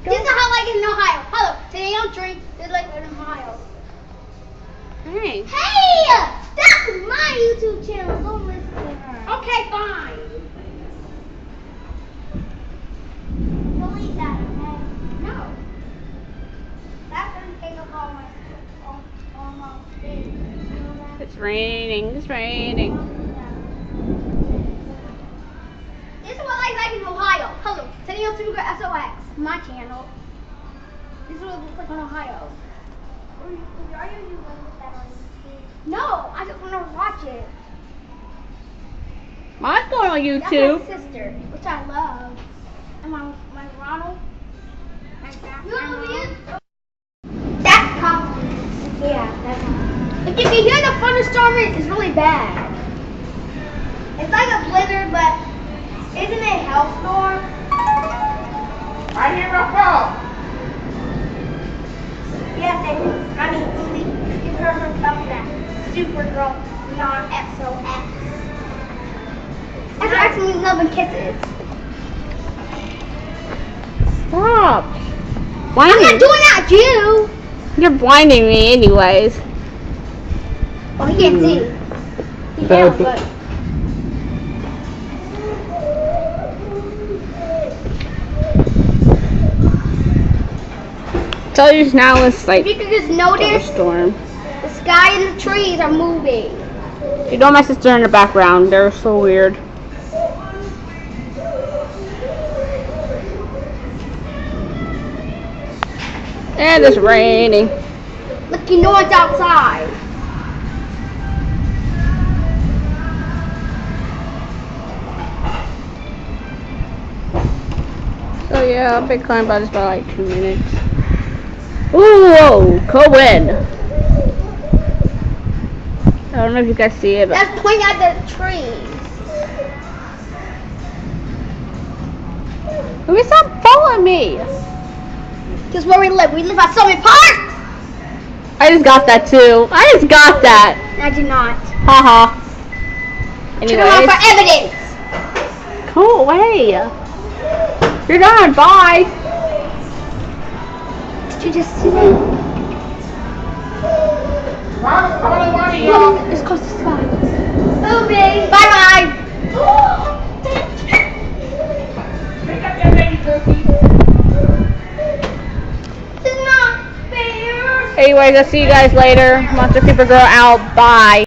This is how I get in Ohio. Hello, today I'm drink. It's like in Ohio. Hey. Hey, that's my YouTube channel. Don't listen to her. Okay, fine. Don't eat that, okay? No. That's gonna take up all my space. You know that? It's raining. It's raining. This is what I like in Ohio. Hello, today I'm Super SOX. My channel. This is what it looks like in Ohio. Are you with that on YouTube? No, I just want to watch it. Mine's going on That's YouTube. my sister, which I love. And my Ronald. You know what it is? That's compliments. Yeah, that's compliments. If you hear the thunderstorm, it's really bad. It's like a blizzard, but isn't it a hailstorm? I hear a phone. Yes, I mean, you heard her tell that. Supergirl, not SOX. SOX means love and kisses. Stop. I'm Blinding. not doing that at you. You're blinding me anyways. Well, he can't see. He can, but. Tell you now it's like If you could just notice, storm. the sky and the trees are moving. You know my sister in the background. They're so weird. And it's raining. Look, you know it's outside. So yeah, I've been crying about this for like 2 minutes. Ooh, cold wind. I don't know if you guys see it, but Let's point at the trees. let me stop following me. Because where we live at Summit Park. I just got that too. I just got that. I do not. Haha. Check them out for Anyways, evidence. go away. You're done. Bye. Did you just see that? Look, it's close to the sky. Moving. Bye bye. Pick up that baby turkey. It's not fair. Anyways, I'll see you guys later. Monster Creeper Girl out. Bye.